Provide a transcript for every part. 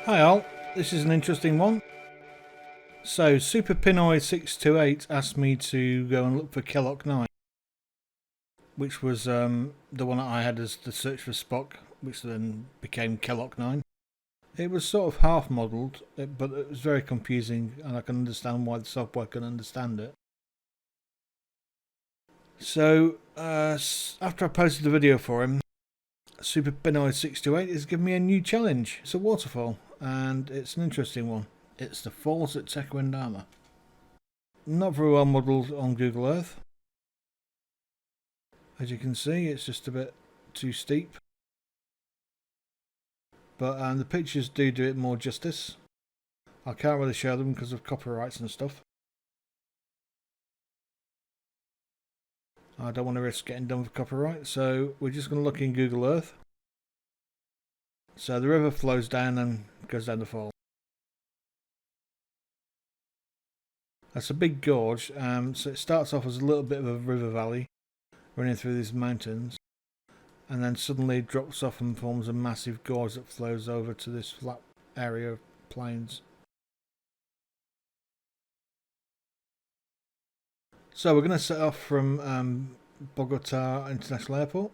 Hi all, this is an interesting one. So Super Pinoy 628 asked me to go and look for Kelok 9, which was the one that I had as the search for Spock, which then became Kelok 9. It was sort of half modelled, but it was very confusing, and I can understand why the software can understand it. So after I posted the video for him, Super Pinoy 628 has given me a new challenge. It's a waterfall, and it's an interesting one. It's the falls at Tequendama. Not very well modelled on Google Earth. As you can see, it's just a bit too steep. But the pictures do it more justice. I can't really show them because of copyrights and stuff. I don't want to risk getting done for copyright, so we're just going to look in Google Earth. So the river flows down and goes down the fall. That's a big gorge, so it starts off as a little bit of a river valley running through these mountains, and then suddenly drops off and forms a massive gorge that flows over to this flat area of plains. So we're going to set off from Bogota International Airport,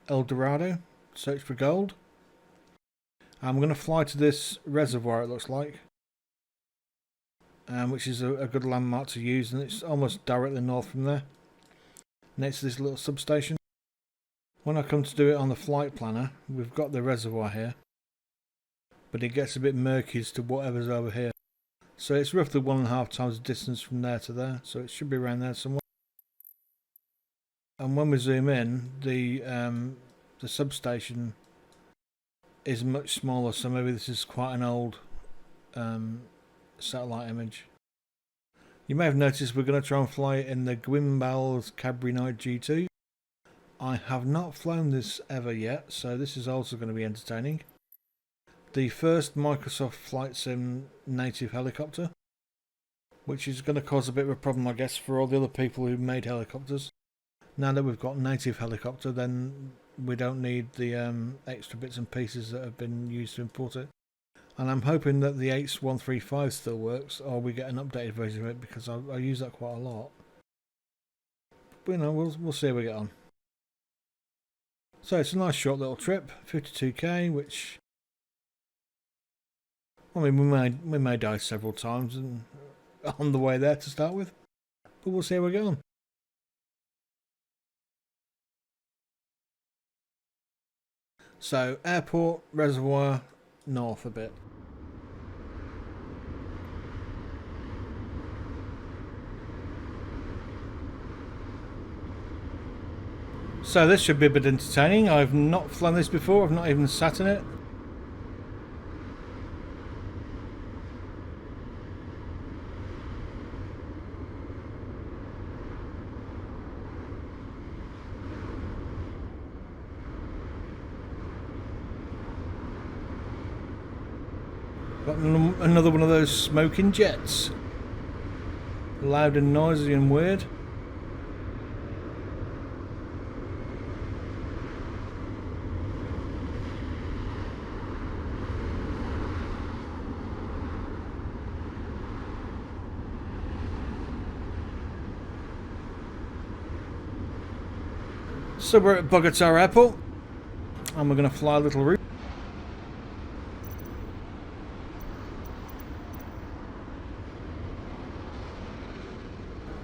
El Dorado, search for gold. And we're going to fly to this reservoir, it looks like, which is a good landmark to use, and it's almost directly north from there, next to this little substation. When I come to do it on the flight planner, we've got the reservoir here, but it gets a bit murky as to whatever's over here. So it's roughly 1.5 times the distance from there to there, so it should be around there somewhere. And when we zoom in, the substation is much smaller, so maybe this is quite an old satellite image. You may have noticed we're going to try and fly it in the Guimbal Cabri G2. I have not flown this ever yet, so this is also going to be entertaining. The first Microsoft Flight Sim native helicopter, which is going to cause a bit of a problem, I guess, for all the other people who made helicopters. Now that we've got native helicopter, then we don't need the extra bits and pieces that have been used to import it. And I'm hoping that the H135 still works, or we get an updated version of it, because I use that quite a lot. But you know, we'll see how we get on. So it's a nice short little trip, 52k, which, I mean, we may die several times and on the way there to start with, but we'll see how we get on. So airport, reservoir, north a bit. So this should be a bit entertaining. I've not flown this before, I've not even sat in it. Got another one of those smoking jets. Loud and noisy and weird. So we're at Bogota Airport, and we're going to fly a little route.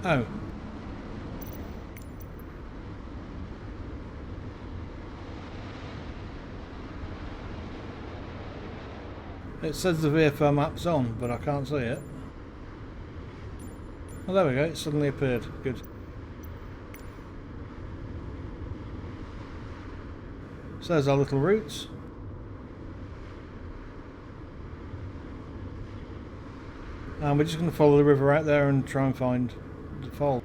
Oh. It says the VFR map's on, but I can't see it. Oh, there we go, it suddenly appeared. Good. So there's our little routes. And we're just going to follow the river out there and try and find the fall.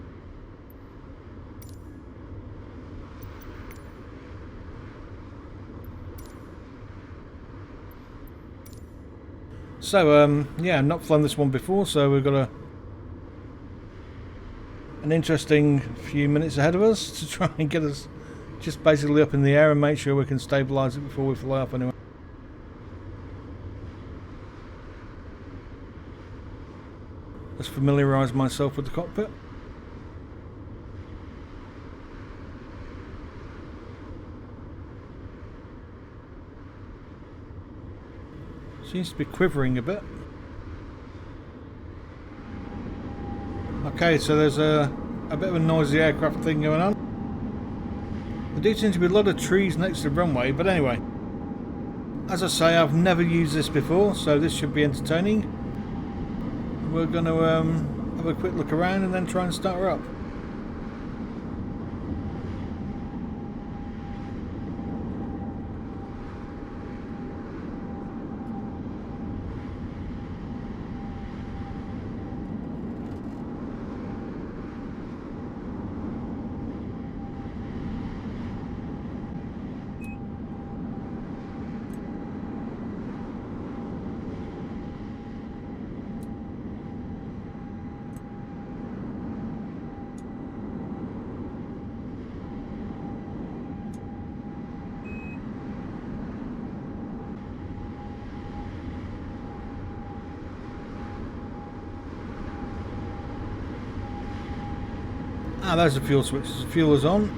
So yeah, not flown this one before, so we've got an interesting few minutes ahead of us to try and get us just basically up in the air and make sure we can stabilise it before we fly off anyway. familiarise myself with the cockpit. Seems to be quivering a bit. Okay, so there's a bit of a noisy aircraft thing going on. There do seem to be a lot of trees next to the runway, but anyway. As I say, I've never used this before, so this should be entertaining. We're going to have a quick look around and then try and start her up. Ah, there's the fuel switch. The fuel is on.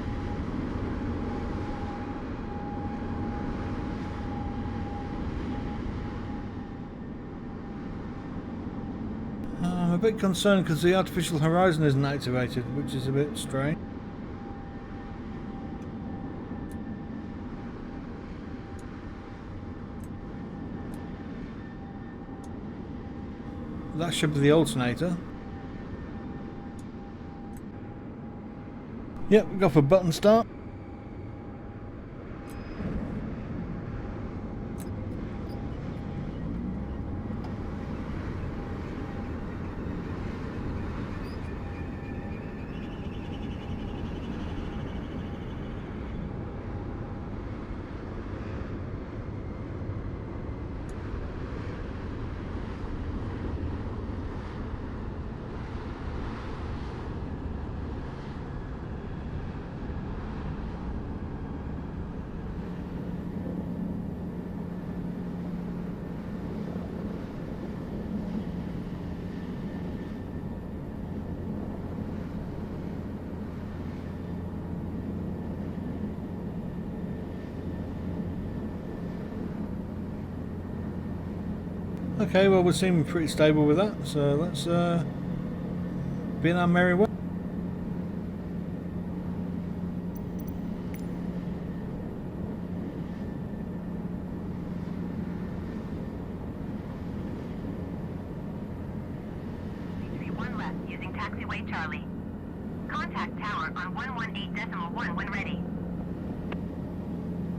I'm a bit concerned because the artificial horizon isn't activated, which is a bit strange. That should be the alternator. Yep, we go for button start. Okay, well, we're seeming pretty stable with that, so let's be in our merry way. One left using taxiway Charlie. Contact tower on 118.1 when ready.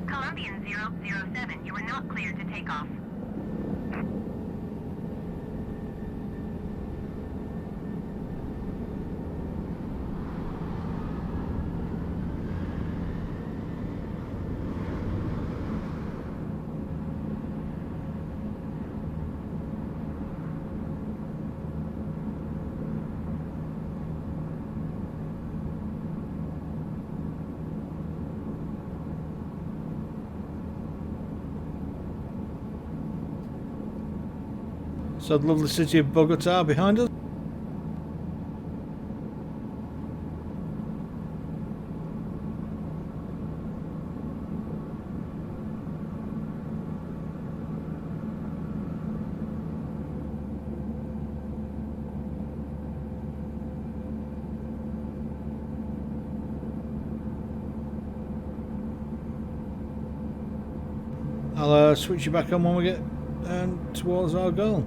Colombian 007, you are not cleared to take off. So the lovely city of Bogota behind us. I'll switch you back on when we get towards our goal.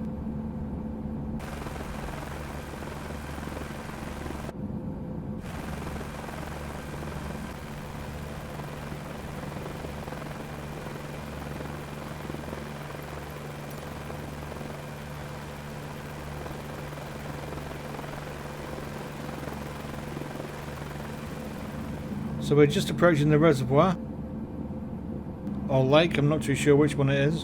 So we're just approaching the reservoir, or lake, I'm not too sure which one it is.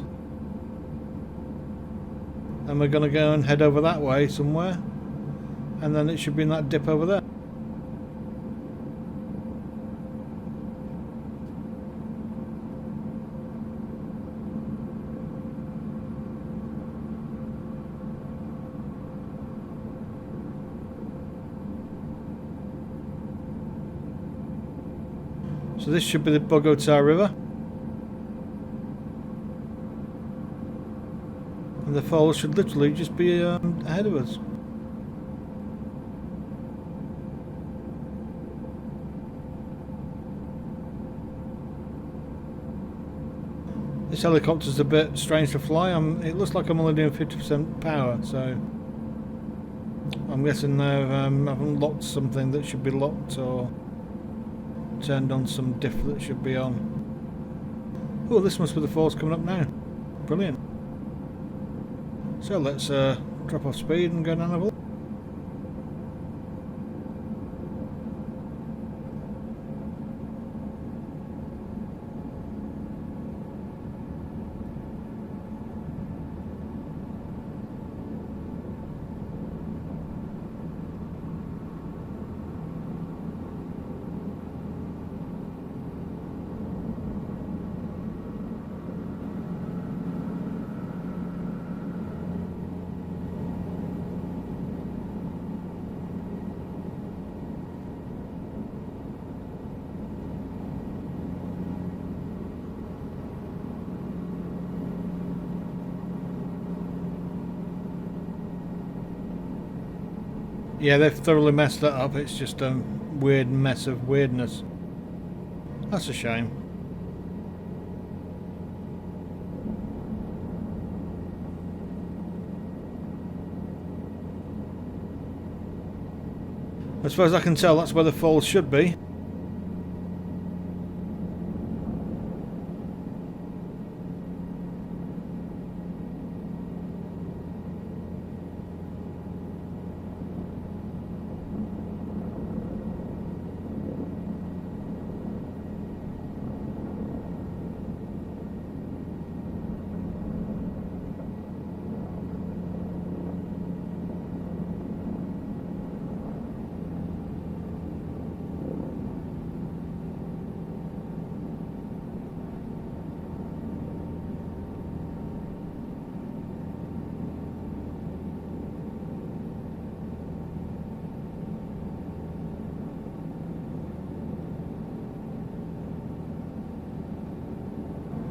And we're going to go and head over that way somewhere, and then it should be in that dip over there. So this should be the Bogota River. And the falls should literally just be ahead of us. This helicopter's a bit strange to fly. It looks like I'm only doing 50% power, so I'm guessing they've unlocked something that should be locked, or turned on some diff that should be on. Oh, this must be the falls coming up now. Brilliant. So let's drop off speed and go down a bit. Yeah, they've thoroughly messed that up. It's just a weird mess of weirdness. That's a shame. As far as I can tell, that's where the falls should be.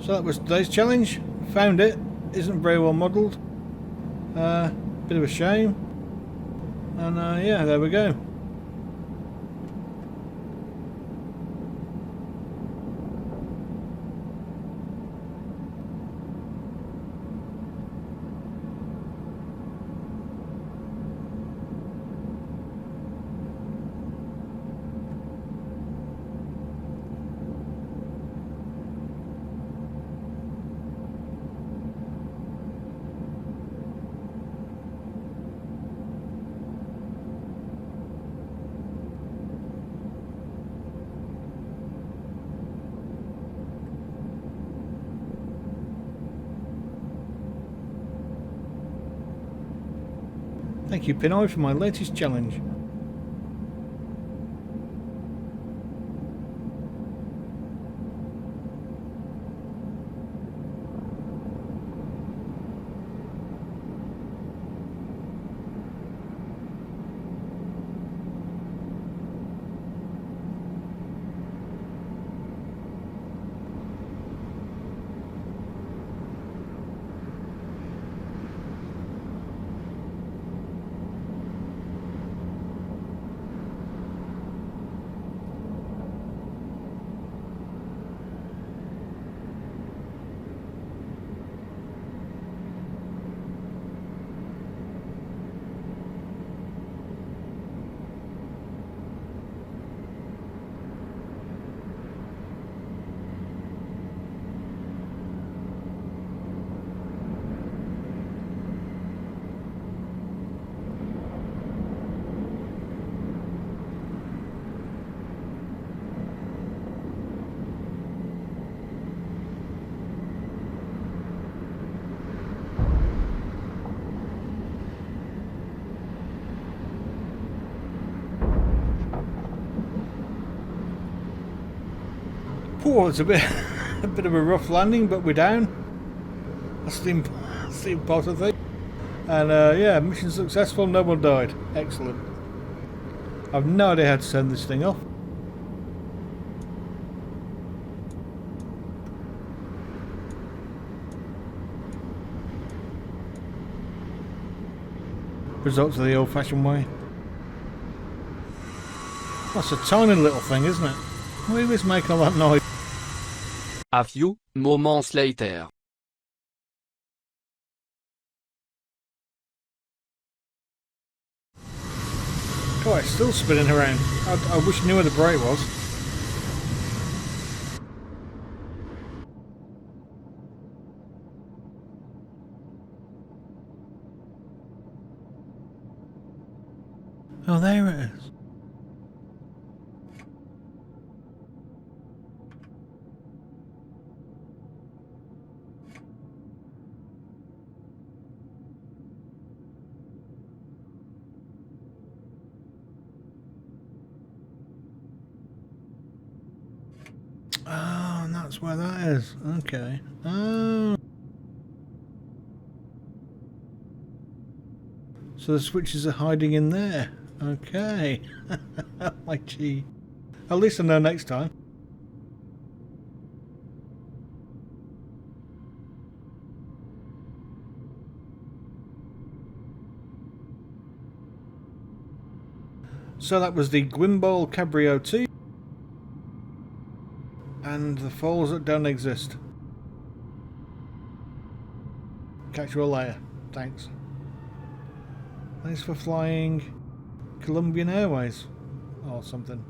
So that was today's challenge. Found it. Isn't very well modelled. Bit of a shame. And yeah, there we go. Thank you, Pinoy, for my latest challenge. Oh, it's a bit of a rough landing, but we're down. That's the important thing. And yeah, mission successful. No one died. Excellent. I've no idea how to turn this thing off. Resort to the old-fashioned way. That's a tiny little thing, isn't it? Why was making all that noise? A few moments later. God, it's still spinning around. I wish I knew where the brake was. Oh, there it is. Oh, and that's where that is. Okay. Oh. So the switches are hiding in there. Okay. My gee. At least I know next time. So that was the Guimbal Cabri G2. And the falls that don't exist. Catch you all later. Thanks. Thanks for flying Colombian Airways or something.